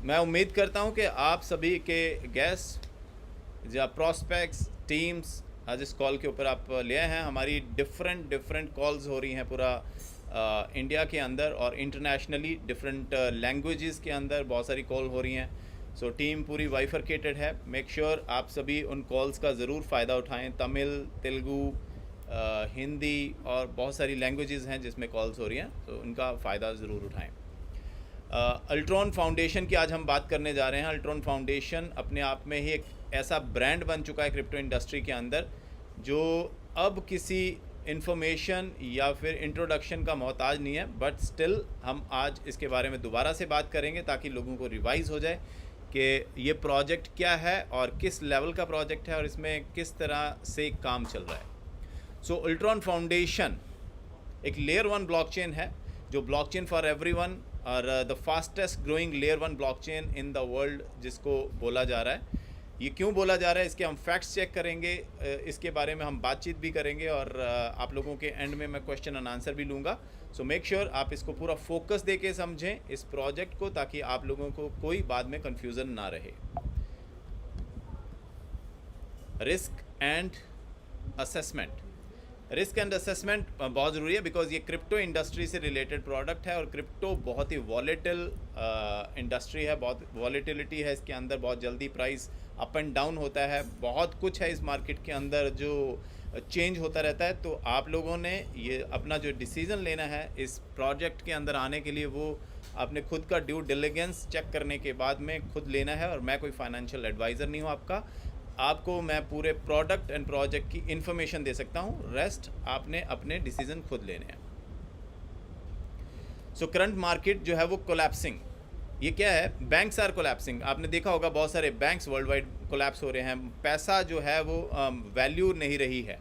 मैं उम्मीद करता हूं कि आप सभी के गेस्ट या प्रॉस्पेक्ट्स टीम्स आज इस कॉल के ऊपर आप ले आए हैं। हमारी डिफरेंट डिफरेंट कॉल्स हो रही हैं पूरा इंडिया के अंदर और इंटरनेशनली डिफरेंट लैंग्वेजेस के अंदर बहुत सारी कॉल हो रही हैं। सो टीम पूरी वाइफरकेटेड है। मेक श्योर आप सभी उन कॉल्स का ज़रूर फ़ायदा उठाएं। तमिल, तेलुगु, हिंदी और बहुत सारी लैंग्वेजेस हैं जिसमें कॉल्स हो रही हैं, तो उनका फ़ायदा ज़रूर उठाएं। अल्ट्रॉन फाउंडेशन की आज हम बात करने जा रहे हैं। अल्ट्रॉन फाउंडेशन अपने आप में ही एक ऐसा ब्रांड बन चुका है क्रिप्टो इंडस्ट्री के अंदर जो अब किसी इन्फॉर्मेशन या फिर इंट्रोडक्शन का मोहताज नहीं है, बट स्टिल हम आज इसके बारे में दोबारा से बात करेंगे ताकि लोगों को रिवाइज हो जाए कि ये प्रोजेक्ट क्या है और किस लेवल का प्रोजेक्ट है और इसमें किस तरह से काम चल रहा है। सो अल्ट्रॉन फाउंडेशन एक लेयर 1 ब्लॉकचेन है जो ब्लॉकचेन फॉर एवरीवन और the fastest growing layer 1 blockchain in the world जिसको बोला जा रहा है। ये क्यों बोला जा रहा है, इसके हम फैक्ट्स चेक करेंगे, इसके बारे में हम बातचीत भी करेंगे और आप लोगों के एंड में मैं क्वेश्चन एंड आंसर भी लूँगा। सो मेक श्योर आप इसको पूरा फोकस दे के समझें इस प्रोजेक्ट को, ताकि आप लोगों को कोई बाद में कन्फ्यूज़न ना रहे। Risk and assessment, risk and assessment बहुत ज़रूरी है बिकॉज ये क्रिप्टो इंडस्ट्री से रिलेटेड प्रोडक्ट है और क्रिप्टो बहुत ही वॉलेटिल इंडस्ट्री है, बहुत वॉलेटिलिटी है इसके अंदर, बहुत जल्दी प्राइस अप एंड डाउन होता है, बहुत कुछ है इस मार्केट के अंदर जो चेंज होता रहता है। तो आप लोगों ने ये अपना जो डिसीज़न लेना है इस प्रोजेक्ट के अंदर आने के लिए, वो आपने खुद का ड्यू डिलिजेंस चेक करने के बाद में खुद लेना है। और मैं कोई फाइनेंशियल एडवाइज़र नहीं हूँ आपको मैं पूरे प्रोडक्ट एंड प्रोजेक्ट की इन्फॉर्मेशन दे सकता हूँ, रेस्ट आपने अपने डिसीजन खुद लेने हैं। सो करंट मार्केट जो है वो कोलैप्सिंग, ये क्या है, बैंक्स आर कोलैप्सिंग। आपने देखा होगा बहुत सारे बैंक्स वर्ल्ड वाइड कोलैप्स हो रहे हैं। पैसा जो है वो वैल्यू नहीं रही है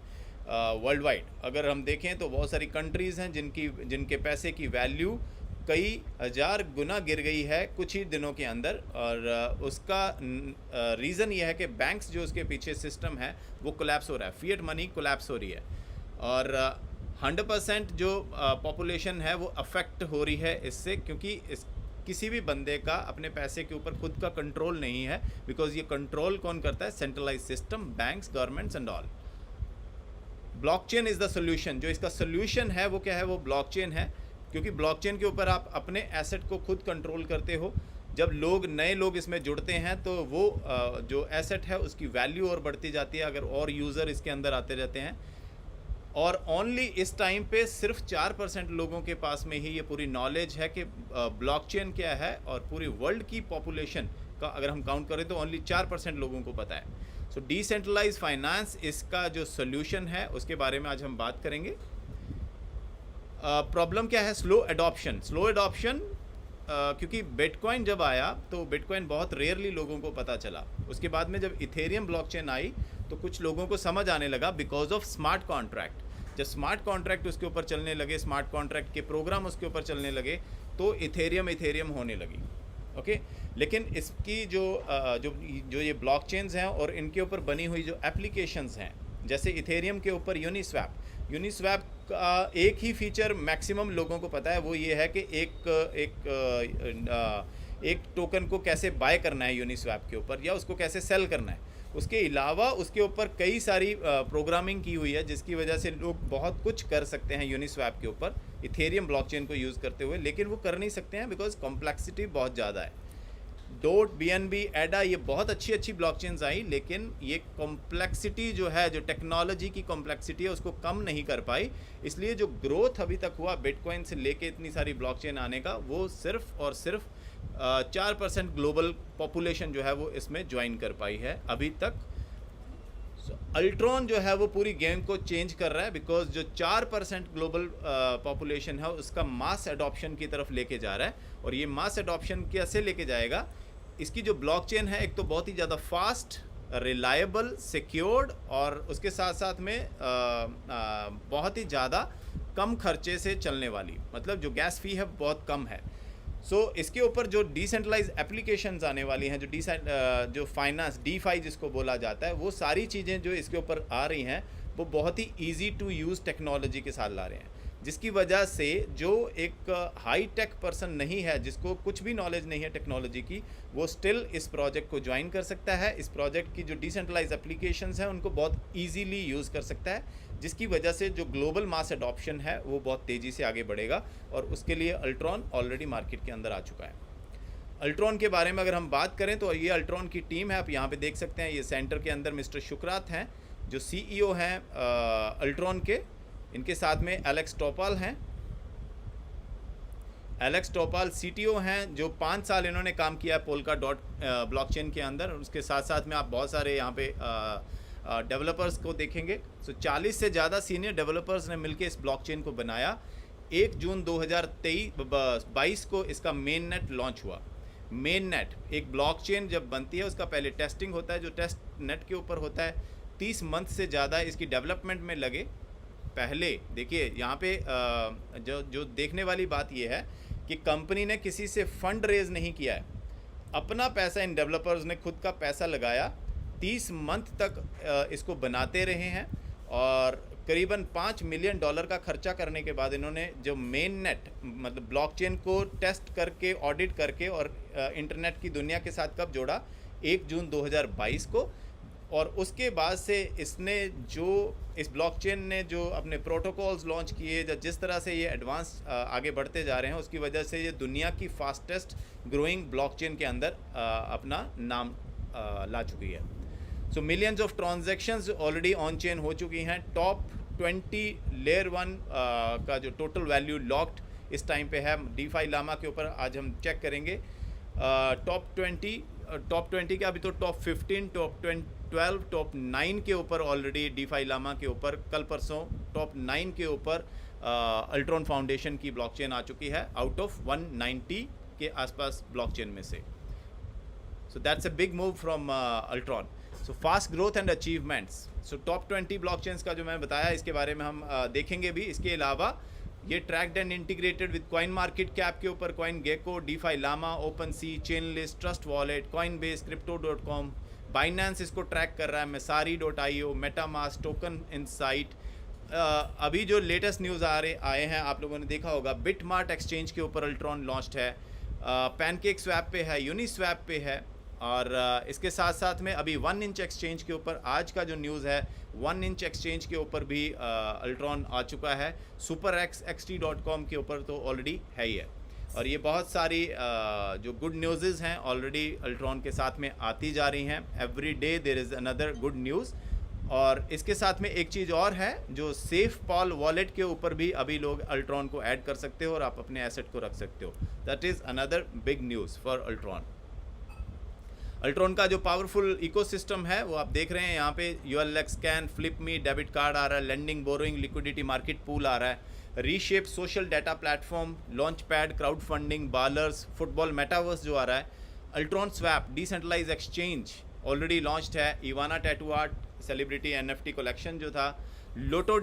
वर्ल्ड वाइड। अगर हम देखें तो बहुत सारी कंट्रीज़ हैं जिनके पैसे की वैल्यू कई हज़ार गुना गिर गई है कुछ ही दिनों के अंदर। और उसका रीज़न ये है कि बैंक्स जो उसके पीछे सिस्टम है वो कोलैप्स हो रहा है, फिएट मनी कोलैप्स हो रही है और 100% जो पॉपुलेशन है वो अफेक्ट हो रही है इससे, क्योंकि किसी भी बंदे का अपने पैसे के ऊपर खुद का कंट्रोल नहीं है। बिकॉज ये कंट्रोल कौन करता है, centralize system, banks, governments and all. Blockchain is the solution. जो इसका सोल्यूशन है वो क्या है, वो ब्लॉकचेन है, क्योंकि ब्लॉकचेन के ऊपर आप अपने एसेट को खुद कंट्रोल करते हो। जब नए लोग इसमें जुड़ते हैं तो वो जो एसेट है उसकी वैल्यू और बढ़ती जाती है अगर और यूज़र इसके अंदर आते रहते हैं। और ओनली इस टाइम पे सिर्फ 4% लोगों के पास में ही ये पूरी नॉलेज है कि ब्लॉकचेन क्या है, और पूरी वर्ल्ड की पॉपुलेशन का अगर हम काउंट करें तो ओनली 4% लोगों को पता है। सो डिसेंट्रलाइज फाइनेंस इसका जो सोल्यूशन है उसके बारे में आज हम बात करेंगे। प्रॉब्लम क्या है, स्लो एडॉप्शन। क्योंकि बिटकॉइन जब आया तो बिटकॉइन बहुत रेयरली लोगों को पता चला। उसके बाद में जब इथेरियम ब्लॉकचेन आई तो कुछ लोगों को समझ आने लगा बिकॉज ऑफ स्मार्ट कॉन्ट्रैक्ट। जब स्मार्ट कॉन्ट्रैक्ट उसके ऊपर चलने लगे, स्मार्ट कॉन्ट्रैक्ट के प्रोग्राम उसके ऊपर चलने लगे, तो इथेरियम होने लगी। ओके लेकिन इसकी जो ये ब्लॉकचेन्स हैं और इनके ऊपर बनी हुई जो एप्लीकेशंस हैं, जैसे इथेरियम के ऊपर यूनिस्वैप का एक ही फीचर मैक्सिमम लोगों को पता है, वो ये है कि एक टोकन को कैसे बाय करना है यूनिस्वैप के ऊपर, या उसको कैसे सेल करना है। उसके अलावा उसके ऊपर कई सारी प्रोग्रामिंग की हुई है जिसकी वजह से लोग बहुत कुछ कर सकते हैं यूनिस्वैप के ऊपर इथेरियम ब्लॉकचेन को यूज़ करते हुए, लेकिन वो कर नहीं सकते हैं बिकॉज कॉम्प्लेक्सिटी बहुत ज़्यादा है। डोट, BNB, एडा, ये बहुत अच्छी ब्लॉकचेन्स आई, लेकिन ये कॉम्प्लेक्सिटी जो है, जो टेक्नोलॉजी की कॉम्प्लेक्सिटी है उसको कम नहीं कर पाई। इसलिए जो ग्रोथ अभी तक हुआ बिटकॉइन से लेके इतनी सारी ब्लॉकचेन आने का, वो सिर्फ और सिर्फ 4% ग्लोबल पॉपुलेशन जो है वो इसमें ज्वाइन कर पाई है अभी तक। अल्ट्रॉन जो है वो पूरी गेम को चेंज कर रहा है बिकॉज जो 4% ग्लोबल पॉपुलेशन है उसका मास एडॉप्शन की तरफ लेके जा रहा है। और ये मास एडॉप्शन कैसे लेके जाएगा, इसकी जो ब्लॉकचेन है एक तो बहुत ही ज़्यादा फास्ट, रिलायबल, सिक्योर्ड, और उसके साथ साथ में बहुत ही ज़्यादा कम खर्चे से चलने वाली, मतलब जो गैस फी है बहुत कम है। सो इसके ऊपर जो डिसेंट्रलाइज एप्लीकेशंस आने वाली हैं, जो फाइनेंस, DeFi जिसको बोला जाता है, वो सारी चीज़ें जो इसके ऊपर आ रही हैं वो बहुत ही ईजी टू यूज़ टेक्नोलॉजी के साथ ला रहे हैं। जिसकी वजह से जो एक हाई टेक पर्सन नहीं है, जिसको कुछ भी नॉलेज नहीं है टेक्नोलॉजी की, वो स्टिल इस प्रोजेक्ट को ज्वाइन कर सकता है। इस प्रोजेक्ट की जो डिसेंट्रलाइज एप्लीकेशंस हैं उनको बहुत ईजीली यूज़ कर सकता है, जिसकी वजह से जो ग्लोबल मास अडॉप्शन है वो बहुत तेज़ी से आगे बढ़ेगा, और उसके लिए अल्ट्रॉन ऑलरेडी मार्केट के अंदर आ चुका है। अल्ट्रॉन के बारे में अगर हम बात करें तो ये अल्ट्रॉन की टीम है, आप यहाँ पे देख सकते हैं। ये सेंटर के अंदर मिस्टर शुक्रात हैं जो CEO हैं अल्ट्रॉन के। इनके साथ में एलेक्स टोपाल हैं। एलेक्स टोपाल CTO हैं, जो 5 साल इन्होंने काम किया है पोल्का डॉट ब्लॉकचेन के अंदर। उसके साथ साथ में आप बहुत सारे यहाँ पे डेवलपर्स को देखेंगे। 40 से ज़्यादा सीनियर डेवलपर्स ने मिलकर इस ब्लॉकचेन को बनाया। 1 जून 2022 को इसका मेन नेट लॉन्च हुआ। मेन नेट, एक ब्लॉकचेन जब बनती है उसका पहले टेस्टिंग होता है, जो टेस्ट नेट के ऊपर होता है। 30 मंथ से ज़्यादा इसकी डेवलपमेंट में लगे। पहले देखिए यहाँ पे जो देखने वाली बात ये है कि कंपनी ने किसी से फंड रेज नहीं किया है, अपना पैसा इन डेवलपर्स ने खुद का पैसा लगाया। 30 मंथ तक इसको बनाते रहे हैं, और करीबन $5 मिलियन का खर्चा करने के बाद इन्होंने जो मेन नेट मतलब ब्लॉकचेन को टेस्ट करके, ऑडिट करके और इंटरनेट की दुनिया के साथ कब जोड़ा, 1 जून 2022 को। और उसके बाद से इसने जो इस ब्लॉकचेन ने जो अपने प्रोटोकॉल्स लॉन्च किए, जिस तरह से ये एडवांस आगे बढ़ते जा रहे हैं, उसकी वजह से ये दुनिया की फास्टेस्ट ग्रोइंग ब्लॉकचेन के अंदर अपना नाम ला चुकी है। So millions of transactions already on chain हो चुकी हैं। टॉप 20 लेयर 1 का जो टोटल वैल्यू लॉक्ड इस टाइम पे है DeFi llama के ऊपर। आज हम चेक करेंगे टॉप 20 के, अभी तो टॉप 15, टॉप 12, टॉप 9 के ऊपर ऑलरेडी DeFi llama के ऊपर कल परसों टॉप 9 के ऊपर अल्ट्रॉन फाउंडेशन की ब्लॉकचेन आ चुकी है, आउट ऑफ 190 के आसपास ब्लॉकचेन में से। So that's a big move from Ultron. So fast growth and achievements. So top 20 blockchains का जो मैंने बताया, इसके बारे में हम देखेंगे भी। इसके अलावा ये tracked and integrated with CoinMarketCap के ऊपर CoinGecko, DeFi llama, OpenSea, Chainlist, trust wallet, Coinbase, Crypto.com, Binance इसको ट्रैक कर रहा है, Messari.io, MetaMask, टोकन इनसाइट। अभी जो लेटेस्ट न्यूज़ आए हैं आप लोगों ने देखा होगा, बिटमार्ट एक्सचेंज के ऊपर अल्ट्रॉन लॉन्च्ड है, पैनकेक स्वैप पे है, यूनिस्वैप पे है, और इसके साथ साथ में अभी 1 इंच एक्सचेंज के ऊपर आज का जो न्यूज़ है, 1 इंच एक्सचेंज के ऊपर भी अल्ट्रॉन आ चुका है। superXT.com के ऊपर तो ऑलरेडी है ही है। और ये बहुत सारी जो गुड न्यूज़ हैं ऑलरेडी अल्ट्रॉन के साथ में आती जा रही हैं। Every day there is another good news. और इसके साथ में एक चीज़ और है, जो SafePal वॉलेट के ऊपर भी अभी लोग अल्ट्रॉन को ऐड कर सकते हो और आप अपने एसेट को रख सकते हो। That is another big news for Ultron. Ultron का जो पावरफुल इकोसिस्टम है वो आप देख रहे हैं यहाँ पे। ULX scan, FlipMe, debit card आ रहा है, lending, borrowing, liquidity market pool आ रहा है, reshape social data platform, launch pad, crowd funding, Ballers, football, metaverse जो आ रहा है, Ultron swap, decentralize exchange already launched है, Ivana tattoo art, celebrity NFT collection जो था, लोटो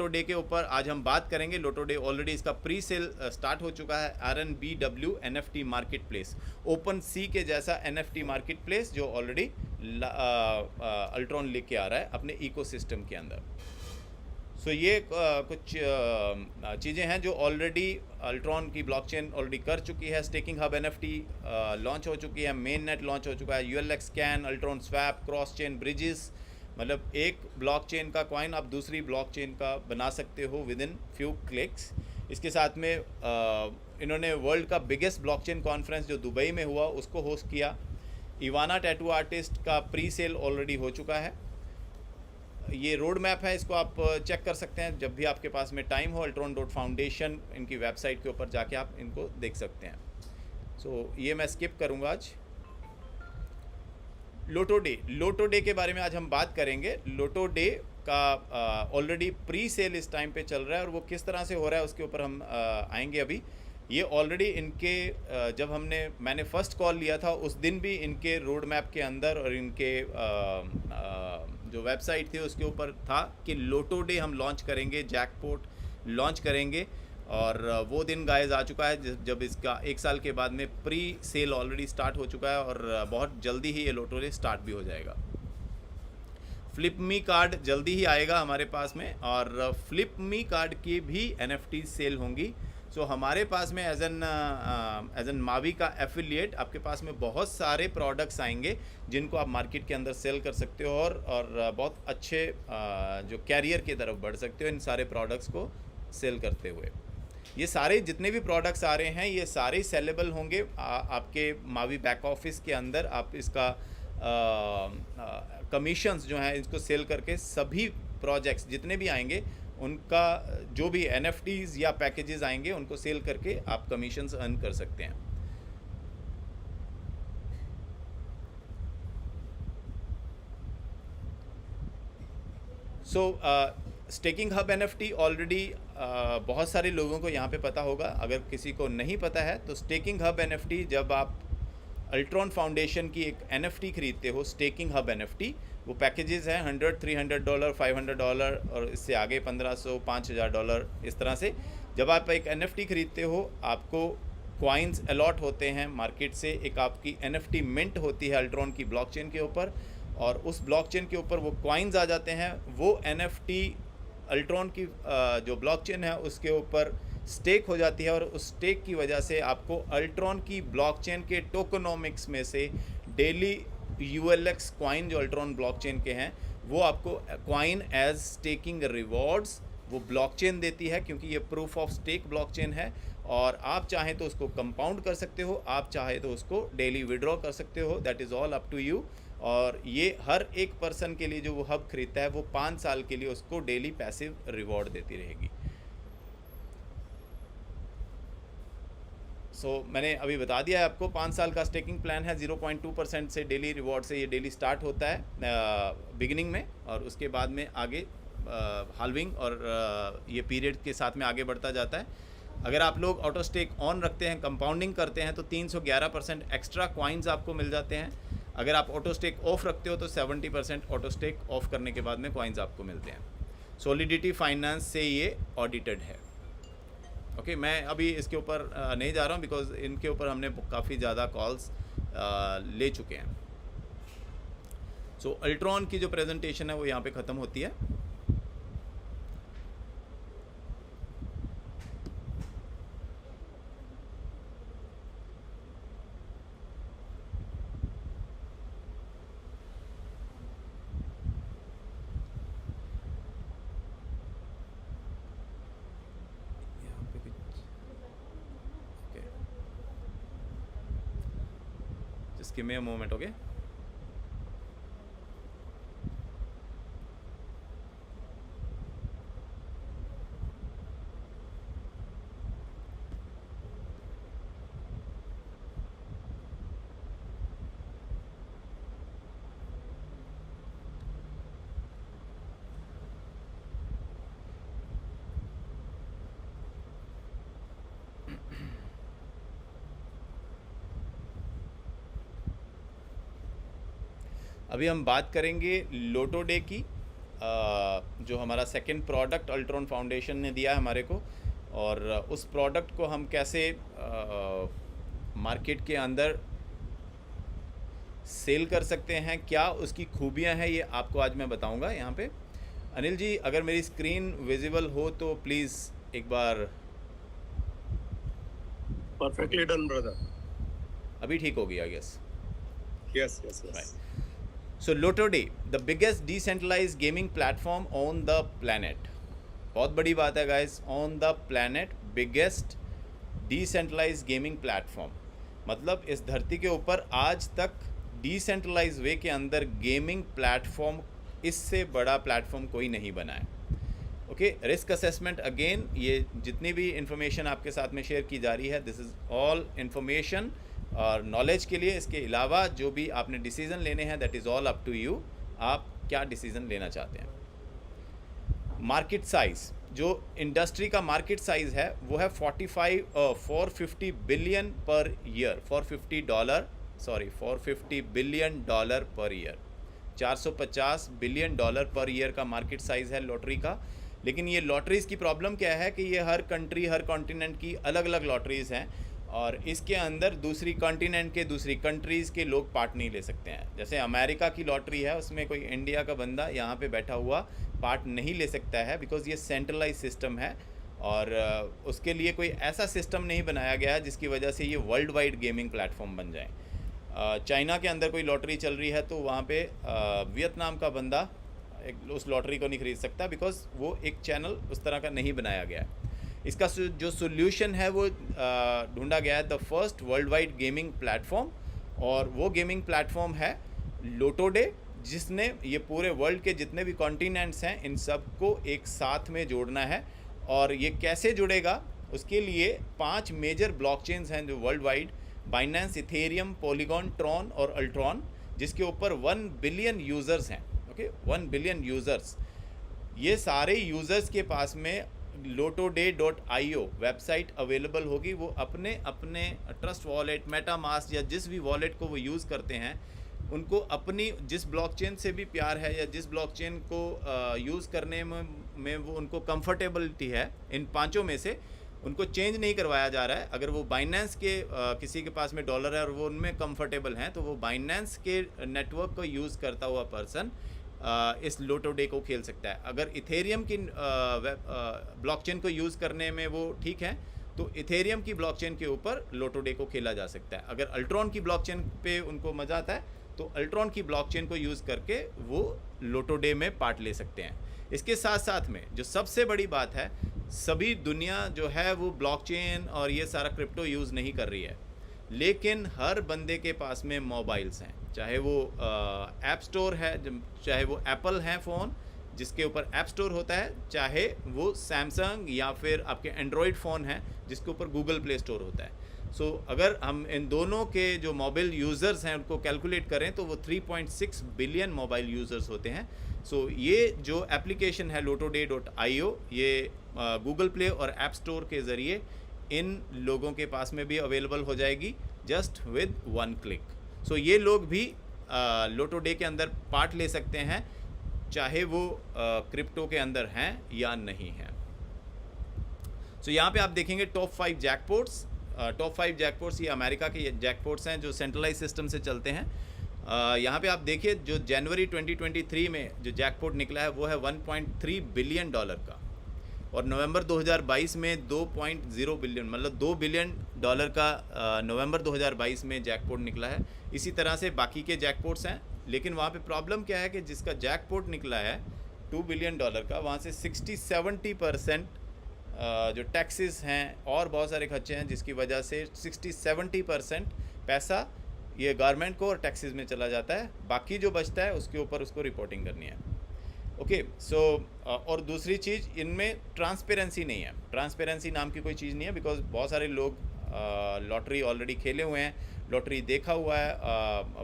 डे के ऊपर आज हम बात करेंगे। लोटो डे ऑलरेडी इसका प्री सेल स्टार्ट हो चुका है। RNBW NFT market place, OpenSea के जैसा NFT मार्केट प्लेस जो ऑलरेडी अल्ट्रॉन लेके आ रहा है अपने इकोसिस्टम के अंदर। सो ये कुछ चीज़ें हैं जो ऑलरेडी अल्ट्रॉन की ब्लॉकचेन ऑलरेडी कर चुकी है। स्टेकिंग हब NFT लॉन्च हो चुकी है, मेन नेट लॉन्च हो चुका है, ULX scan, Ultron swap, cross chain bridges, मतलब एक ब्लॉकचेन का कॉइन आप दूसरी ब्लॉकचेन का बना सकते हो विद इन फ्यू क्लिक्स। इसके साथ में इन्होंने वर्ल्ड का बिगेस्ट ब्लॉकचेन कॉन्फ्रेंस जो दुबई में हुआ उसको होस्ट किया। इवाना टैटू आर्टिस्ट का प्री सेल ऑलरेडी हो चुका है। ये रोड मैप है, इसको आप चेक कर सकते हैं जब भी आपके पास में टाइम हो। altron.foundation इनकी वेबसाइट के ऊपर जाके आप इनको देख सकते हैं। सो ये मैं स्किप करूँगा आज। लोटो डे के बारे में आज हम बात करेंगे। लोटो डे का ऑलरेडी प्री सेल इस टाइम पे चल रहा है और वो किस तरह से हो रहा है उसके ऊपर हम आएंगे अभी। ये ऑलरेडी इनके जब मैंने फर्स्ट कॉल लिया था उस दिन भी इनके रोड मैप के अंदर और इनके जो वेबसाइट थी उसके ऊपर था कि लोटो डे हम लॉन्च करेंगे, जैकपॉट लॉन्च करेंगे। और वो दिन गाइस आ चुका है जब इसका 1 साल के बाद में प्री सेल ऑलरेडी स्टार्ट हो चुका है और बहुत जल्दी ही ये लोटो डे स्टार्ट भी हो जाएगा। फ्लिप मी कार्ड जल्दी ही आएगा हमारे पास में, और फ्लिप मी कार्ड की भी NFT सेल होंगी। सो हमारे पास में एज एन मावी का एफिलिएट आपके पास में बहुत सारे प्रोडक्ट्स आएंगे जिनको आप मार्केट के अंदर सेल कर सकते हो, और बहुत अच्छे जो कैरियर की तरफ बढ़ सकते हो इन सारे प्रोडक्ट्स को सेल करते हुए। ये सारे जितने भी प्रोडक्ट्स आ रहे हैं ये सारे सेलेबल होंगे आपके मावी बैक ऑफिस के अंदर। आप इसका कमीशंस जो हैं इसको सेल करके सभी प्रोजेक्ट्स जितने भी आएंगे उनका जो भी NFTs या पैकेजेस आएंगे उनको सेल करके आप कमीशंस अर्न कर सकते हैं। स्टेकिंग हब NFT ऑलरेडी बहुत सारे लोगों को यहाँ पे पता होगा। अगर किसी को नहीं पता है तो स्टेकिंग हब NFT, जब आप अल्ट्रॉन फाउंडेशन की एक NFT खरीदते हो, स्टेकिंग हब NFT, वो पैकेजेस हैं $100, $300, $500 और इससे आगे $1500, $5000 इस तरह से। जब आप एक NFT खरीदते हो आपको कॉइन्स अलॉट होते हैं मार्केट से, एक आपकी NFT मिंट होती है अल्ट्रॉन की ब्लॉकचेन के ऊपर, और उस ब्लॉकचेन के ऊपर वो कॉइन्स आ जाते हैं। वो NFT अल्ट्रॉन की जो ब्लॉकचेन है उसके ऊपर स्टेक हो जाती है, और उस स्टेक की वजह से आपको अल्ट्रॉन की ब्लॉकचेन के टोकनोमिक्स में से डेली ULX कॉइन जो अल्ट्रॉन ब्लॉकचेन के हैं वो आपको कॉइन एज स्टेकिंग रिवॉर्ड्स वो ब्लॉकचेन देती है, क्योंकि ये प्रूफ ऑफ स्टेक ब्लॉकचेन है। और आप चाहें तो उसको कंपाउंड कर सकते हो, आप चाहें तो उसको डेली विड्रॉ कर सकते हो, that is all up to you. और ये हर एक पर्सन के लिए जो वो हब खरीदता है वो 5 साल के लिए उसको डेली पैसिव रिवॉर्ड देती रहेगी। मैंने अभी बता दिया है आपको, 5 साल का स्टेकिंग प्लान है। 0.2% से डेली रिवॉर्ड से ये डेली स्टार्ट होता है बिगिनिंग में, और उसके बाद में आगे हाल्विंग और ये पीरियड के साथ में आगे बढ़ता जाता है। अगर आप लोग ऑटो स्टेक ऑन रखते हैं, कंपाउंडिंग करते हैं, तो 311% एक्स्ट्रा कॉइन्स आपको मिल जाते हैं। अगर आप ऑटो स्टेक ऑफ रखते हो तो 70% ऑटो स्टेक ऑफ करने के बाद में कॉइन्स आपको मिलते हैं। सॉलिडिटी फाइनेंस से ये ऑडिटेड है। ओके, मैं अभी इसके ऊपर नहीं जा रहा हूँ बिकॉज इनके ऊपर हमने काफ़ी ज़्यादा कॉल्स ले चुके हैं। अल्ट्रॉन की जो प्रेजेंटेशन है वो यहाँ पे ख़त्म होती है। Just give me a moment, okay? अभी हम बात करेंगे लोटो डे की, जो हमारा सेकंड प्रोडक्ट अल्ट्रॉन फाउंडेशन ने दिया है हमारे को, और उस प्रोडक्ट को हम कैसे मार्केट के अंदर सेल कर सकते हैं, क्या उसकी खूबियां हैं, ये आपको आज मैं बताऊंगा यहाँ पे। अनिल जी, अगर मेरी स्क्रीन विजिबल हो तो प्लीज़ एक बार। Perfectly done brother. अभी ठीक हो गया, I guess. Yes yes yes. So Loto Day, the biggest decentralized gaming platform on the planet. बहुत बड़ी बात है guys, on the planet biggest decentralized gaming platform। मतलब इस धरती के ऊपर आज तक decentralized वे के अंदर गेमिंग प्लेटफॉर्म, इससे बड़ा प्लेटफॉर्म कोई नहीं बना है। ओके, रिस्क असेसमेंट अगेन, ये जितनी भी इंफॉर्मेशन आपके साथ में शेयर की जा रही है, दिस इज़ ऑल इंफॉर्मेशन और नॉलेज के लिए। इसके अलावा जो भी आपने डिसीज़न लेने हैं that is all up to you, आप क्या डिसीज़न लेना चाहते हैं। मार्केट साइज़, जो इंडस्ट्री का मार्केट साइज़ है वो है 450 billion per year, $450 billion per year, $450 billion per year का मार्केट साइज़ है लॉटरी का। लेकिन ये लॉटरीज़ की प्रॉब्लम क्या है कि ये हर कंट्री, हर कॉन्टिनेंट की अलग अलग लॉटरीज़ हैं, और इसके अंदर दूसरी कॉन्टिनेंट के दूसरी कंट्रीज़ के लोग पार्ट नहीं ले सकते हैं। जैसे अमेरिका की लॉटरी है, उसमें कोई इंडिया का बंदा यहाँ पे बैठा हुआ पार्ट नहीं ले सकता है, बिकॉज़ ये सेंट्रलाइज सिस्टम है और उसके लिए कोई ऐसा सिस्टम नहीं बनाया गया है जिसकी वजह से ये वर्ल्ड वाइड गेमिंग प्लेटफॉर्म बन जाए। चाइना के अंदर कोई लॉटरी चल रही है तो वहाँ पे वियतनाम का बंदा उस लॉटरी को नहीं खरीद सकता, बिकॉज़ वो एक चैनल उस तरह का नहीं बनाया गया है। इसका जो सोल्यूशन है वो ढूंढा गया है the first world wide gaming platform, और वो गेमिंग प्लेटफॉर्म है लोटोडे, जिसने ये पूरे वर्ल्ड के जितने भी कॉन्टिनेंट्स हैं इन सब को एक साथ में जोड़ना है। और ये कैसे जुड़ेगा, उसके लिए 5 मेजर ब्लॉकचेन्स हैं जो world wide, Binance, Ethereum, polygon, Tron और अल्ट्रॉन, जिसके ऊपर 1 बिलियन यूज़र्स हैं। Okay, 1 billion users. ये सारे यूज़र्स के पास में lotoday.io वेबसाइट अवेलेबल होगी। वो अपने अपने ट्रस्ट वॉलेट, मेटामास्क या जिस भी वॉलेट को वो यूज़ करते हैं, उनको अपनी जिस ब्लॉकचेन से भी प्यार है या जिस ब्लॉकचेन को यूज़ करने में वो उनको कंफर्टेबिलिटी है, इन पांचों में से उनको चेंज नहीं करवाया जा रहा है। अगर वो बाइनेंस के किसी के पास में डॉलर है और वो उनमें कंफर्टेबल हैं, तो वो बाइनेंस के नेटवर्क को यूज़ करता हुआ पर्सन इस लोटोडे को खेल सकता है। अगर इथेरियम की ब्लॉकचेन को यूज़ करने में वो ठीक है, तो इथेरियम की ब्लॉकचेन के ऊपर लोटोडे को खेला जा सकता है। अगर अल्ट्रॉन की ब्लॉकचेन पे उनको मज़ा आता है, तो अल्ट्रॉन की ब्लॉकचेन को यूज़ करके वो लोटोडे में पार्ट ले सकते हैं। इसके साथ साथ में जो सबसे बड़ी बात है, सभी दुनिया जो है वो ब्लॉकचेन और ये सारा क्रिप्टो यूज़ नहीं कर रही है, लेकिन हर बंदे के पास में मोबाइल्स हैं, चाहे वो ऐप स्टोर है, चाहे वो एप्पल है फ़ोन जिसके ऊपर ऐप स्टोर होता है, चाहे वो सैमसंग या फिर आपके एंड्रॉयड फ़ोन हैं जिसके ऊपर गूगल प्ले स्टोर होता है। सो अगर हम इन दोनों के जो मोबाइल यूज़र्स हैं उनको कैलकुलेट करें तो वो 3.6 बिलियन मोबाइल यूज़र्स होते हैं। सो ये जो एप्लीकेशन है lotoday.io, ये गूगल प्ले और ऐप स्टोर के ज़रिए इन लोगों के पास में भी अवेलेबल हो जाएगी, जस्ट विद 1 क्लिक। सो ये लोग भी लोटोडे के अंदर पार्ट ले सकते हैं, चाहे वो क्रिप्टो के अंदर हैं या नहीं हैं। सो यहाँ पे आप देखेंगे टॉप 5 जैकपॉट्स। टॉप 5 जैकपॉट्स ये अमेरिका के जैकपॉट्स हैं जो सेंट्रलाइज सिस्टम से चलते हैं। यहाँ पे आप देखिए जो जनवरी 2023 में जो जैकपॉट निकला है वो है $1.3 बिलियन का, और नवंबर 2022 में 2.0 बिलियन, मतलब $2 बिलियन का नवंबर 2022 में जैकपॉट निकला है। इसी तरह से बाकी के जैकपॉट्स हैं, लेकिन वहाँ पे प्रॉब्लम क्या है कि जिसका जैकपॉट निकला है $2 बिलियन का, वहाँ से 60-70% जो टैक्सेस हैं और बहुत सारे खर्चे हैं, जिसकी वजह से 60-70% पैसा ये गवर्नमेंट को और टैक्सेस में चला जाता है। बाकी जो बचता है उसके ऊपर उसको रिपोर्टिंग करनी है। ओके, सो और दूसरी चीज़, इनमें ट्रांसपेरेंसी नहीं है। ट्रांसपेरेंसी नाम की कोई चीज़ नहीं है, बिकॉज बहुत सारे लोग लॉटरी ऑलरेडी खेले हुए हैं, लॉटरी देखा हुआ है,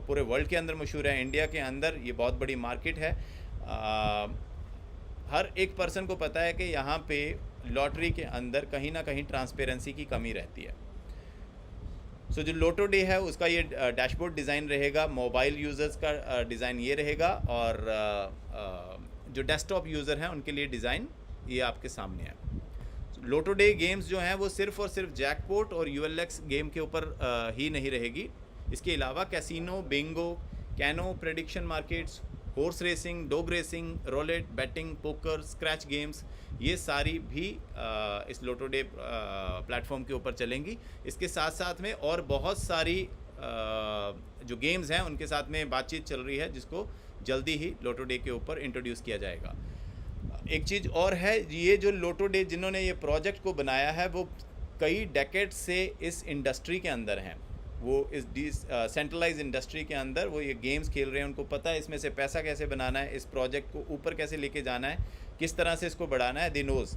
पूरे वर्ल्ड के अंदर मशहूर है, इंडिया के अंदर ये बहुत बड़ी मार्केट है। हर एक पर्सन को पता है कि यहाँ पे लॉटरी के अंदर कहीं ना कहीं ट्रांसपेरेंसी की कमी रहती है। सो जो लोटोडे है उसका ये डैशबोर्ड डिज़ाइन रहेगा, मोबाइल यूज़र्स का डिज़ाइन ये रहेगा, और जो डेस्कटॉप यूज़र हैं उनके लिए डिज़ाइन ये आपके सामने है। लोटोडे गेम्स जो हैं वो सिर्फ़ और सिर्फ जैकपॉट और ULX गेम के ऊपर ही नहीं रहेगी। इसके अलावा casino, bingo, keno, prediction markets, horse racing, dog racing, roulette, betting, poker, scratch games, ये सारी भी इस लोटोडे प्लेटफॉर्म के ऊपर चलेंगी। इसके साथ साथ में और बहुत सारी जो गेम्स हैं उनके साथ में बातचीत चल रही है, जिसको जल्दी ही लोटोडे के ऊपर इंट्रोड्यूस किया जाएगा। एक चीज़ और है, ये जो लोटोडे जिन्होंने ये प्रोजेक्ट को बनाया है वो कई डेकेड से इस इंडस्ट्री के अंदर हैं, वो इस सेंट्रलाइज इंडस्ट्री के अंदर वो ये गेम्स खेल रहे हैं। उनको पता है इसमें से पैसा कैसे बनाना है, इस प्रोजेक्ट को ऊपर कैसे लेके जाना है, किस तरह से इसको बढ़ाना है, दिनोज़।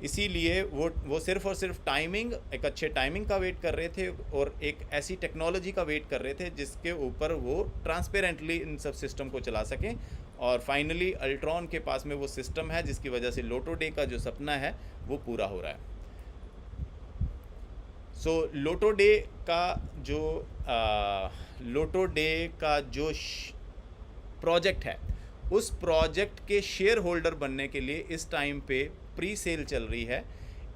इसीलिए वो सिर्फ़ और सिर्फ टाइमिंग, एक अच्छे टाइमिंग का वेट कर रहे थे और एक ऐसी टेक्नोलॉजी का वेट कर रहे थे जिसके ऊपर वो ट्रांसपेरेंटली इन सब सिस्टम को चला सकें। और फाइनली अल्ट्रॉन के पास में वो सिस्टम है जिसकी वजह से लोटोडे का जो सपना है वो पूरा हो रहा है। सो लोटोडे का जो प्रोजेक्ट है, उस प्रोजेक्ट के शेयर होल्डर बनने के लिए इस टाइम पे प्री सेल चल रही है।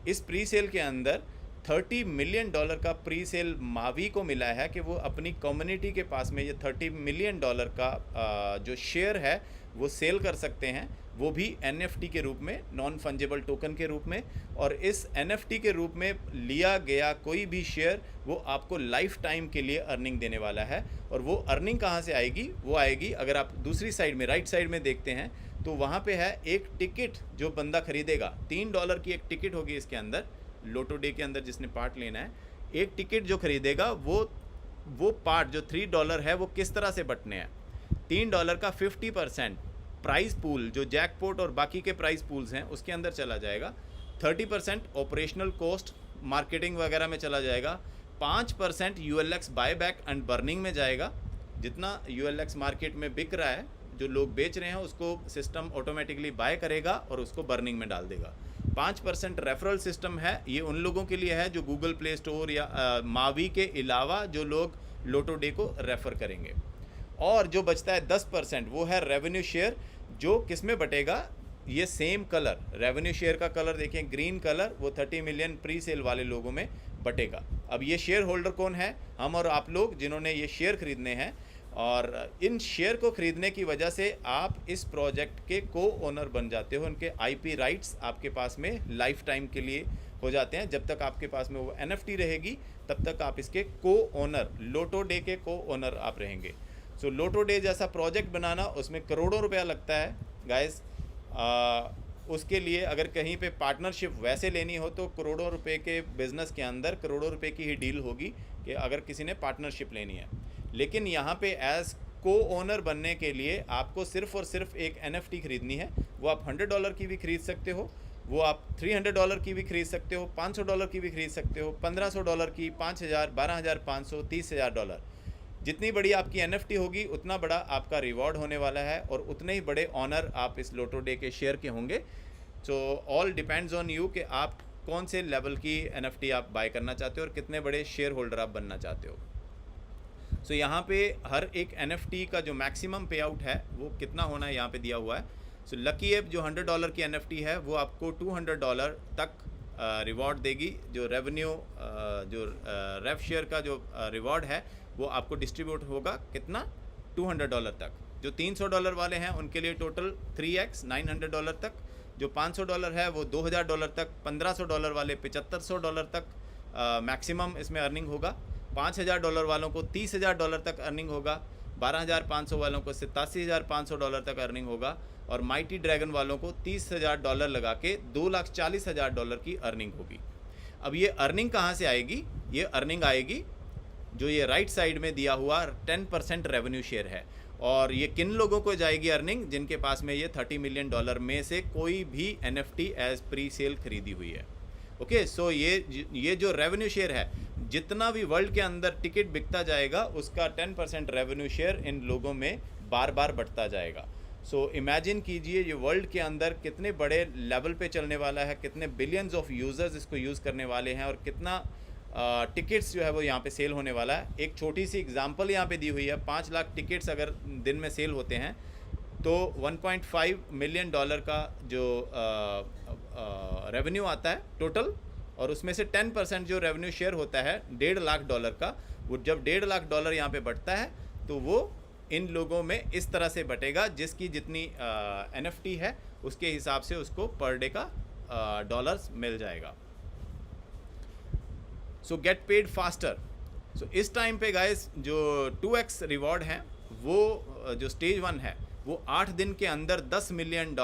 इस प्री सेल के अंदर $30 मिलियन का प्री सेल मावी को मिला है कि वो अपनी कम्युनिटी के पास में ये $30 मिलियन का जो शेयर है वो सेल कर सकते हैं, वो भी NFT के रूप में, नॉन फंजेबल टोकन के रूप में। और इस NFT के रूप में लिया गया कोई भी शेयर वो आपको लाइफ टाइम के लिए अर्निंग देने वाला है। और वो अर्निंग कहाँ से आएगी? वो आएगी, अगर आप दूसरी साइड में, राइट साइड में देखते हैं तो वहाँ पे है एक टिकट जो बंदा खरीदेगा। $3 की एक टिकट होगी इसके अंदर, लोटो डे के अंदर जिसने पार्ट लेना है, एक टिकट जो खरीदेगा वो पार्ट जो $3 है वो किस तरह से बटने हैं। $3 का 50% प्राइस पूल, जो जैकपॉट और बाकी के प्राइस पूल्स हैं उसके अंदर चला जाएगा। 30% ऑपरेशनल कॉस्ट मार्केटिंग वगैरह में चला जाएगा। 5% ULX बायबैक एंड बर्निंग में जाएगा। जितना ULX मार्केट में बिक रहा है, जो लोग बेच रहे हैं, उसको सिस्टम ऑटोमेटिकली बाय करेगा और उसको बर्निंग में डाल देगा। 5% रेफरल सिस्टम है, ये उन लोगों के लिए है जो गूगल प्ले स्टोर या मावी के अलावा जो लोग लोटो डे को रेफ़र करेंगे। और जो बचता है 10% वो है रेवेन्यू शेयर, जो किस में बटेगा? ये सेम कलर, रेवेन्यू शेयर का कलर देखें, ग्रीन कलर, वो 30 मिलियन प्री सेल वाले लोगों में बटेगा। अब ये शेयर होल्डर कौन है? हम और आप लोग, जिन्होंने ये शेयर खरीदने हैं। और इन शेयर को खरीदने की वजह से आप इस प्रोजेक्ट के को ओनर बन जाते हो। उनके IP राइट्स आपके पास में लाइफ टाइम के लिए हो जाते हैं। जब तक आपके पास में वो NFT रहेगी तब तक आप इसके को ओनर, लोटो डे के को ओनर आप रहेंगे। सो लोटो डे जैसा प्रोजेक्ट बनाना, उसमें करोड़ों रुपया लगता है गाइस। उसके लिए अगर कहीं पे पार्टनरशिप वैसे लेनी हो तो करोड़ों रुपए के बिज़नेस के अंदर करोड़ों रुपए की ही डील होगी कि अगर किसी ने पार्टनरशिप लेनी है। लेकिन यहाँ पे एज को ओनर बनने के लिए आपको सिर्फ़ और सिर्फ एक NFT खरीदनी है। वो आप $100 की भी खरीद सकते हो, वो आप $300 की भी खरीद सकते हो, $500 की भी खरीद सकते हो, $1500 की, 5000, 12500, $30,000। जितनी बड़ी आपकी NFT होगी उतना बड़ा आपका रिवॉर्ड होने वाला है और उतने ही बड़े ऑनर आप इस लोटो डे के शेयर के होंगे। So all depends on you कि आप कौन से लेवल की NFT आप बाय करना चाहते हो और कितने बड़े शेयर होल्डर आप बनना चाहते हो। सो यहाँ पे हर एक NFT का जो मैक्सिमम पे आउट है वो कितना होना है यहाँ पे दिया हुआ है। सो लकी ऐप जो $100 की NFT है वो आपको $200 तक रिवॉर्ड देगी। जो रेवेन्यू जो रेफ शेयर का जो रिवॉर्ड है वो आपको डिस्ट्रीब्यूट होगा कितना? $200 तक। जो $300 वाले हैं उनके लिए टोटल 3x $900 तक। जो $500 है वो $2000 तक। $1500 वाले $7500 तक मैक्सिमम इसमें अर्निंग होगा। $5000 वालों को $30,000 तक अर्निंग होगा। 12500 वालों को $87,500 तक अर्निंग होगा। और माइटी ड्रैगन वालों को $30,000 लगा के $2,40,000 की अर्निंग होगी। अब ये अर्निंग कहाँ से आएगी? ये अर्निंग आएगी जो ये राइट साइड में दिया हुआ 10% रेवेन्यू शेयर है। और ये किन लोगों को जाएगी अर्निंग? जिनके पास में ये $30 मिलियन में से कोई भी NFT एज प्री सेल खरीदी हुई है। ओके, सो ये जो रेवेन्यू शेयर है, जितना भी वर्ल्ड के अंदर टिकट बिकता जाएगा उसका 10% रेवेन्यू शेयर इन लोगों में बार बार बढ़ता जाएगा। सो इमेजिन कीजिए ये वर्ल्ड के अंदर कितने बड़े लेवल पे चलने वाला है, कितने बिलियंस ऑफ यूज़र्स इसको यूज़ करने वाले हैं और कितना टिकट्स जो है वो यहाँ पे सेल होने वाला है। एक छोटी सी एग्जांपल यहाँ पे दी हुई है। 5 लाख टिकट्स अगर दिन में सेल होते हैं तो $1.5 मिलियन का जो रेवेन्यू आता है टोटल, और उसमें से 10% जो रेवेन्यू शेयर होता है $1.5 लाख का, वो जब $1.5 लाख यहाँ पे बढ़ता है तो वो इन लोगों में इस तरह से बटेगा जिसकी जितनी NFT है उसके हिसाब से उसको पर डे का डॉलर्स मिल जाएगा। So get paid faster. So इस टाइम पे गाइस जो 2x रिवॉर्ड हैं वो जो स्टेज 1 है वो 8 दिन के अंदर $10 मिलियन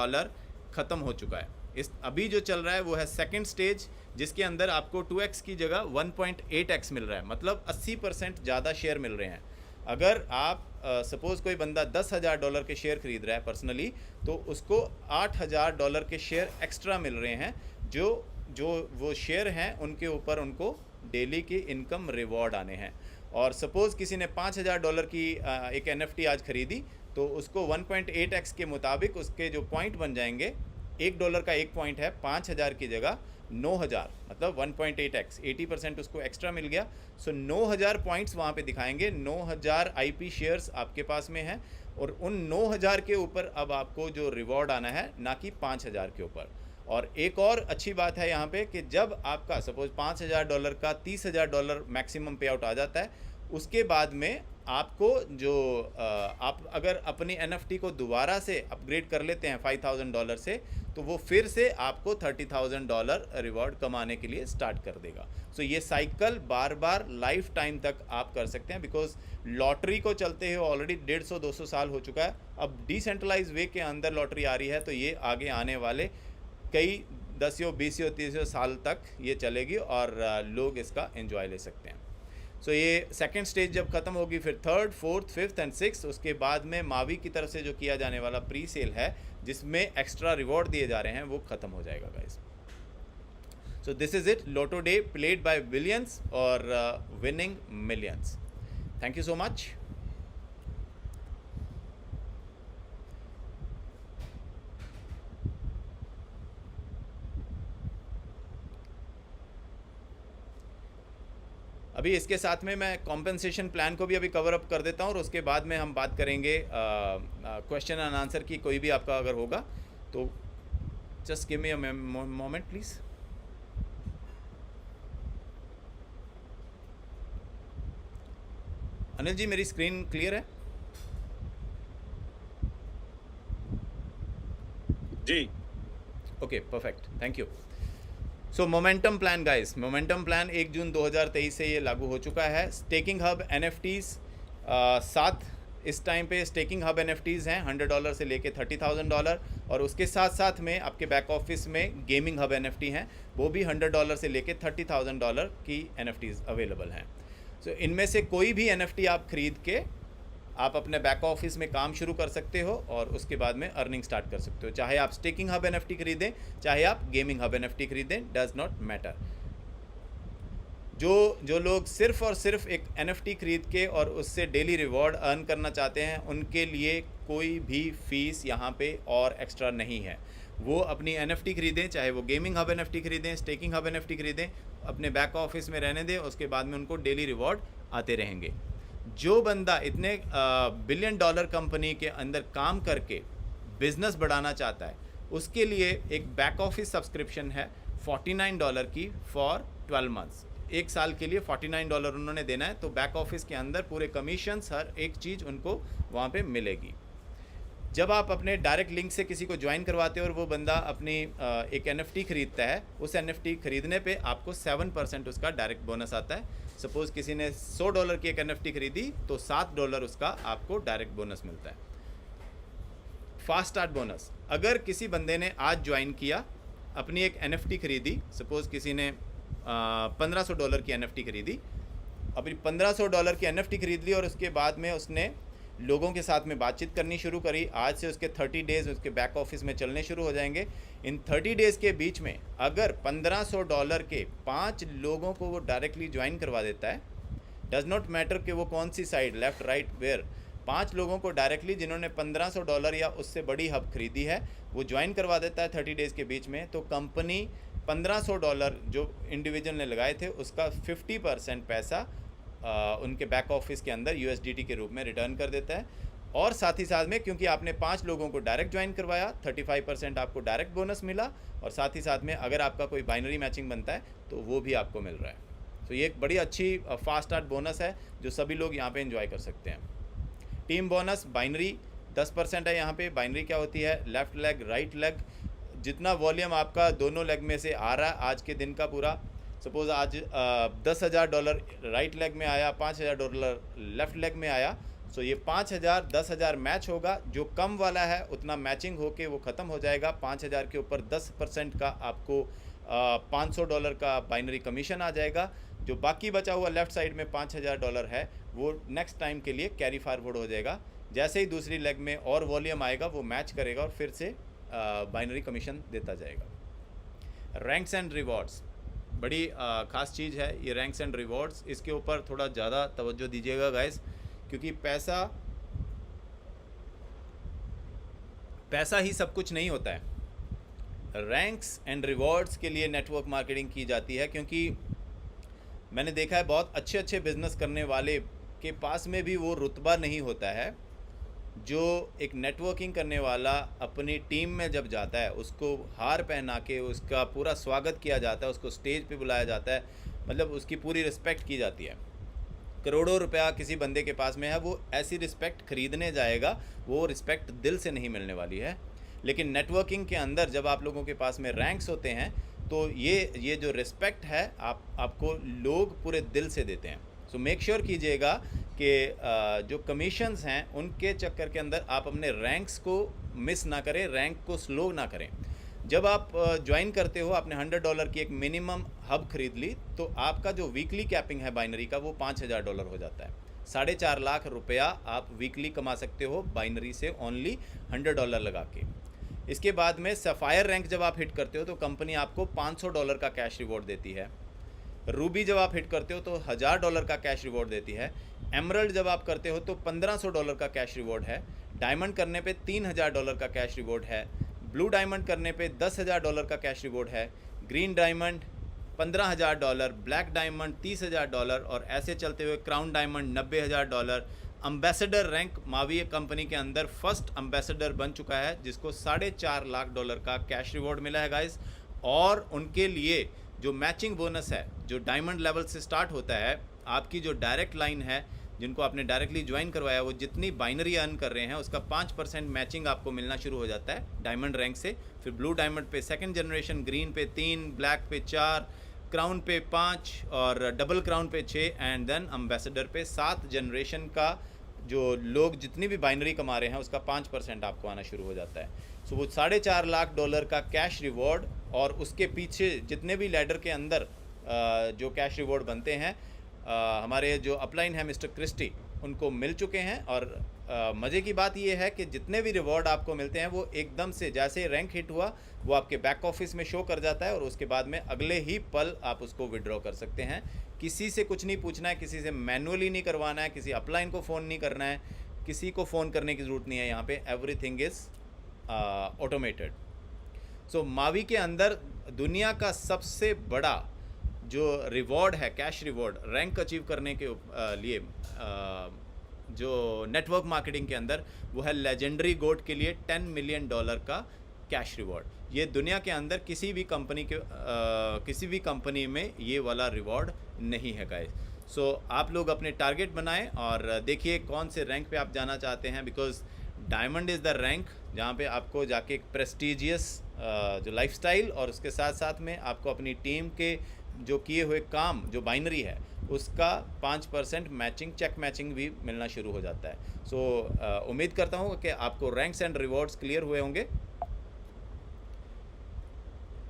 ख़त्म हो चुका है। इस अभी जो चल रहा है वो है सेकंड स्टेज, जिसके अंदर आपको 2x की जगह 1.8x मिल रहा है, मतलब 80% ज़्यादा शेयर मिल रहे हैं। अगर आप सपोज़ कोई बंदा $10,000 के शेयर खरीद रहा है पर्सनली, तो उसको $8,000 के शेयर एक्स्ट्रा मिल रहे हैं। जो वो शेयर हैं उनके ऊपर उनको डेली की इनकम रिवॉर्ड आने हैं। और सपोज़ किसी ने $5,000 की एक NFT आज खरीदी तो उसको 1.8x के मुताबिक उसके जो पॉइंट बन जाएंगे, $1 का 1 पॉइंट है, 5,000 की जगह 9,000, मतलब 1.8x, 80% उसको एक्स्ट्रा मिल गया। सो 9,000 पॉइंट्स वहाँ पे दिखाएंगे। 9,000 IP शेयर्स आपके पास में हैं और उन 9,000 के ऊपर अब आपको जो रिवॉर्ड आना है, ना कि 5,000 के ऊपर। और एक और अच्छी बात है यहाँ पे कि जब आपका सपोज $5,000 का $30,000 मैक्सिमम पे आउट आ जाता है, उसके बाद में आपको जो आप अगर अपनी NFT को दोबारा से अपग्रेड कर लेते हैं $5,000 से, तो वो फिर से आपको $30,000 रिवॉर्ड कमाने के लिए स्टार्ट कर देगा। सो ये साइकिल बार बार लाइफ टाइम तक आप कर सकते हैं, बिकॉज लॉटरी को चलते हुए ऑलरेडी 150-200 साल हो चुका है। अब डिसेंट्रलाइज वे के अंदर लॉटरी आ रही है, तो ये आगे आने वाले कई 10 20 30 साल तक ये चलेगी और लोग इसका एंजॉय ले सकते हैं। सो ये सेकंड स्टेज जब ख़त्म होगी, फिर third, fourth, fifth and six, उसके बाद में मावी की तरफ से जो किया जाने वाला प्री सेल है जिसमें एक्स्ट्रा रिवॉर्ड दिए जा रहे हैं, वो ख़त्म हो जाएगा guys. So this is it, Lotto day played by billions और winning millions. Thank you so much. अभी इसके साथ में मैं कॉम्पेंसेशन प्लान को भी अभी कवर अप कर देता हूँ और उसके बाद में हम बात करेंगे क्वेश्चन एंड आंसर की, कोई भी आपका अगर होगा तो just give me a moment please. Anil ji, मेरी स्क्रीन क्लियर है? जी। Okay, perfect, thank you. So momentum plan guys, momentum plan 1 June 2023 से ये लागू हो चुका है। स्टेकिंग हब NFTs 7 इस टाइम पे स्टेकिंग हब NFTs हैं $100 से लेके $30,000, और उसके साथ साथ में आपके बैक ऑफिस में गेमिंग हब NFT हैं, वो भी $100 से लेके $30,000 की NFTs अवेलेबल हैं। सो इनमें से कोई भी NFT आप खरीद के आप अपने बैक ऑफिस में काम शुरू कर सकते हो और उसके बाद में अर्निंग स्टार्ट कर सकते हो। चाहे आप स्टेकिंग हब NFT खरीदें, चाहे आप गेमिंग हब NFT खरीदें, डज नॉट मैटर। जो लोग सिर्फ और सिर्फ एक NFT खरीद के और उससे डेली रिवॉर्ड अर्न करना चाहते हैं, उनके लिए कोई भी फीस यहाँ पे और एक्स्ट्रा नहीं है। वो अपनी NFT खरीदें, चाहे वो गेमिंग हब NFT खरीदें, स्टेकिंग हब NFT खरीदें, अपने बैक ऑफिस में रहने दें, उसके बाद में उनको डेली रिवॉर्ड आते रहेंगे। जो बंदा इतने $1 बिलियन कंपनी के अंदर काम करके बिजनेस बढ़ाना चाहता है, उसके लिए एक बैक ऑफिस सब्सक्रिप्शन है $49 की फॉर 12 मंथ्स। एक साल के लिए $49 उन्होंने देना है, तो बैक ऑफिस के अंदर पूरे कमीशंस, हर एक चीज़ उनको वहाँ पे मिलेगी। जब आप अपने डायरेक्ट लिंक से किसी को ज्वाइन करवाते हो और वो बंदा अपनी एक NFT खरीदता है, उस NFT खरीदने पे आपको 7% उसका डायरेक्ट बोनस आता है। सपोज़ किसी ने $100 की एक NFT खरीदी तो $7 उसका आपको डायरेक्ट बोनस मिलता है। फास्ट स्टार्ट बोनस, अगर किसी बंदे ने आज ज्वाइन किया, अपनी एक NFT खरीदी, सपोज़ किसी ने $1,500 की NFT खरीदी, अभी $1,500 की NFT खरीद ली और उसके बाद में उसने लोगों के साथ में बातचीत करनी शुरू करी। आज से उसके 30 डेज़ उसके बैक ऑफिस में चलने शुरू हो जाएंगे। इन 30 डेज़ के बीच में अगर $1,500 के 5 लोगों को वो डायरेक्टली ज्वाइन करवा देता है, डज नॉट मैटर कि वो कौन सी साइड, लेफ़्ट राइट वेयर, 5 लोगों को डायरेक्टली जिन्होंने $1,500 या उससे बड़ी हब खरीदी है, वो ज्वाइन करवा देता है 30 डेज़ के बीच में, तो कंपनी $1,500 जो इंडिविजुअल ने लगाए थे उसका 50% पैसा उनके बैक ऑफिस के अंदर USDT के रूप में रिटर्न कर देता है। और साथ ही साथ में क्योंकि आपने 5 लोगों को डायरेक्ट ज्वाइन करवाया, 35% आपको डायरेक्ट बोनस मिला, और साथ ही साथ में अगर आपका कोई बाइनरी मैचिंग बनता है तो वो भी आपको मिल रहा है। तो ये एक बड़ी अच्छी फास्ट स्टार्ट बोनस है जो सभी लोग यहाँ पे एंजॉय कर सकते हैं। टीम बोनस बाइनरी 10% है यहाँ पे। बाइनरी क्या होती है? लेफ़्ट लेग, राइट लेग, जितना वॉल्यूम आपका दोनों लेग में से आ रहा है आज के दिन का पूरा, सपोज़ आज $10,000 राइट लेग में आया, $5,000 लेफ़्ट लेग में आया, सो ये 5,000 10,000 मैच होगा। जो कम वाला है उतना मैचिंग होके वो ख़त्म हो जाएगा। 5,000 के ऊपर 10% का आपको $500 का बाइनरी कमीशन आ जाएगा। जो बाकी बचा हुआ लेफ़्ट साइड में $5,000 है, वो नेक्स्ट टाइम के लिए कैरी फॉरवर्ड हो जाएगा। जैसे ही दूसरी लेग में और वॉल्यूम आएगा वो मैच करेगा और फिर से बाइनरी कमीशन देता जाएगा। रैंक्स एंड रिवॉर्ड्स बड़ी ख़ास चीज़ है ये रैंक्स एंड रिवॉर्ड्स। इसके ऊपर थोड़ा ज़्यादा तवज्जो दीजिएगा गाइस, क्योंकि पैसा ही सब कुछ नहीं होता है। रैंक्स एंड रिवॉर्ड्स के लिए नेटवर्क मार्केटिंग की जाती है, क्योंकि मैंने देखा है बहुत अच्छे अच्छे बिजनेस करने वाले के पास में भी वो रुतबा नहीं होता है जो एक नेटवर्किंग करने वाला अपनी टीम में जब जाता है, उसको हार पहना के उसका पूरा स्वागत किया जाता है, उसको स्टेज पे बुलाया जाता है, मतलब उसकी पूरी रिस्पेक्ट की जाती है। करोड़ों रुपया किसी बंदे के पास में है, वो ऐसी रिस्पेक्ट खरीदने जाएगा, वो रिस्पेक्ट दिल से नहीं मिलने वाली है। लेकिन नेटवर्किंग के अंदर जब आप लोगों के पास में रैंक्स होते हैं, तो ये जो रिस्पेक्ट है आपको लोग पूरे दिल से देते हैं। सो मेक श्योर कीजिएगा कि जो कमीशंस हैं उनके चक्कर के अंदर आप अपने रैंक्स को मिस ना करें, रैंक को स्लो ना करें। जब आप ज्वाइन करते हो, आपने $100 की एक मिनिमम हब खरीद ली, तो आपका जो वीकली कैपिंग है बाइनरी का, वो $5000 हो जाता है। 4.5 लाख रुपया आप वीकली कमा सकते हो बाइनरी से, ओनली $100 लगा के। इसके बाद में सफ़ायर रैंक जब आप हिट करते हो तो कंपनी आपको $500 का कैश रिवॉर्ड देती है। रूबी जब आप हिट करते हो तो $1000 का कैश रिवॉर्ड देती है। एमरल्ड जब आप करते हो तो $1500 का कैश रिवॉर्ड है। डायमंड करने पे $3000 का कैश रिवॉर्ड है। ब्लू डायमंड करने पे $10,000 का कैश रिवॉर्ड है। ग्रीन डायमंड $15,000, ब्लैक डायमंड $30,000 और ऐसे चलते हुए crown diamond $90,000। Ambassador rank Mavi company के अंदर फर्स्ट एम्बेसडर बन चुका है, जिसको $4.5 लाख का कैश रिवॉर्ड मिला है गाइस। और उनके लिए जो मैचिंग बोनस है, जो डायमंड लेवल से स्टार्ट होता है, आपकी जो डायरेक्ट लाइन है, जिनको आपने डायरेक्टली ज्वाइन करवाया, वो जितनी बाइनरी अर्न कर रहे हैं उसका 5% मैचिंग आपको मिलना शुरू हो जाता है डायमंड रैंक से। फिर ब्लू डायमंड पे 2nd जनरेशन, ग्रीन पे 3, ब्लैक पे 4, क्राउन पे 5 और डबल क्राउन पे 6 एंड देन एम्बेसडर पे 7 जनरेशन का जो लोग जितनी भी बाइनरी कमा रहे हैं उसका 5% आपको आना शुरू हो जाता है। सो वो $4.5 लाख का कैश रिवॉर्ड और उसके पीछे जितने भी लैडर के अंदर जो कैश रिवॉर्ड बनते हैं, हमारे जो अपलाइन है मिस्टर क्रिस्टी, उनको मिल चुके हैं। और मज़े की बात ये है कि जितने भी रिवॉर्ड आपको मिलते हैं वो एकदम से जैसे रैंक हिट हुआ वो आपके बैक ऑफिस में शो कर जाता है और उसके बाद में अगले ही पल आप उसको विड्रॉ कर सकते हैं। किसी से कुछ नहीं पूछना है, किसी से मैनुअली नहीं करवाना है, किसी अपलाइन को फ़ोन नहीं करना है, किसी को फ़ोन करने की ज़रूरत नहीं है। यहाँ पे एवरीथिंग इज़ ऑटोमेटेड। सो मावी के अंदर दुनिया का सबसे बड़ा जो रिवॉर्ड है, कैश रिवॉर्ड, रैंक अचीव करने के लिए जो नेटवर्क मार्केटिंग के अंदर, वो है लेजेंडरी गोट के लिए $10 मिलियन का कैश रिवॉर्ड। ये दुनिया के अंदर किसी भी कंपनी में ये वाला रिवॉर्ड नहीं है गाइस। सो आप लोग अपने टारगेट बनाएं और देखिए कौन से रैंक पे आप जाना चाहते हैं, because diamond is the rank जहाँ पे आपको जाके एक प्रेस्टिजियस जो लाइफस्टाइल और उसके साथ साथ में आपको अपनी टीम के जो किए हुए काम, जो बाइनरी है, उसका 5% मैचिंग, चेक मैचिंग भी मिलना शुरू हो जाता है। सो उम्मीद करता हूँ कि आपको रैंक्स एंड रिवॉर्ड्स क्लियर हुए होंगे।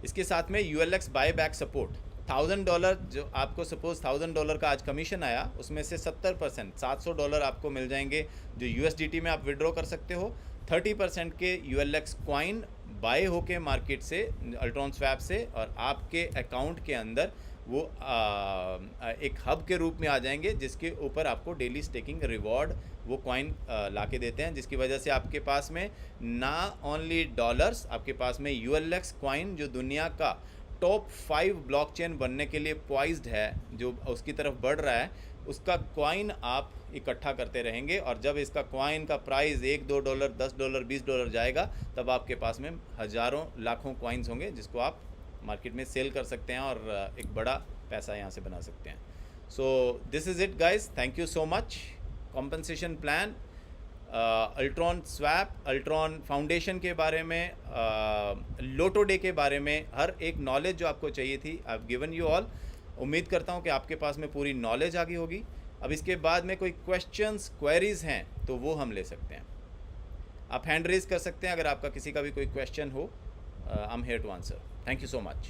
इसके साथ में ULX बाय बैक सपोर्ट $1000, जो आपको सपोज $1000 का आज कमीशन आया, उसमें से 70% $700 आपको मिल जाएंगे जो USDT में आप विड्रॉ कर सकते हो। 30% के ULX कॉइन बाय होके मार्केट से, अल्ट्रॉन स्वैप से, और आपके अकाउंट के अंदर वो एक हब के रूप में आ जाएंगे, जिसके ऊपर आपको डेली स्टेकिंग रिवॉर्ड वो कॉइन ला के देते हैं, जिसकी वजह से आपके पास में ना ओनली डॉलर्स, आपके पास में ULX कॉइन जो दुनिया का टॉप 5 ब्लॉकचेन बनने के लिए पॉइज्ड है, जो उसकी तरफ बढ़ रहा है, उसका कॉइन आप इकट्ठा करते रहेंगे। और जब इसका कॉइन का प्राइस $1-2, $10, $20 जाएगा, तब आपके पास में हज़ारों लाखों कॉइन्स होंगे, जिसको आप मार्केट में सेल कर सकते हैं और एक बड़ा पैसा यहाँ से बना सकते हैं। सो this is it guys, thank you so much. Compensation plan, Ultron swap, Ultron foundation के बारे में, लोटो डे के बारे में, हर एक नॉलेज जो आपको चाहिए थी, I have given you all. उम्मीद करता हूँ कि आपके पास में पूरी नॉलेज आ गई होगी। अब इसके बाद में कोई क्वेश्चंस, क्वेरीज़ हैं तो वो हम ले सकते हैं। आप हैंड रेज कर सकते हैं अगर आपका किसी का भी कोई क्वेश्चन हो। I am here to answer. Thank you so much.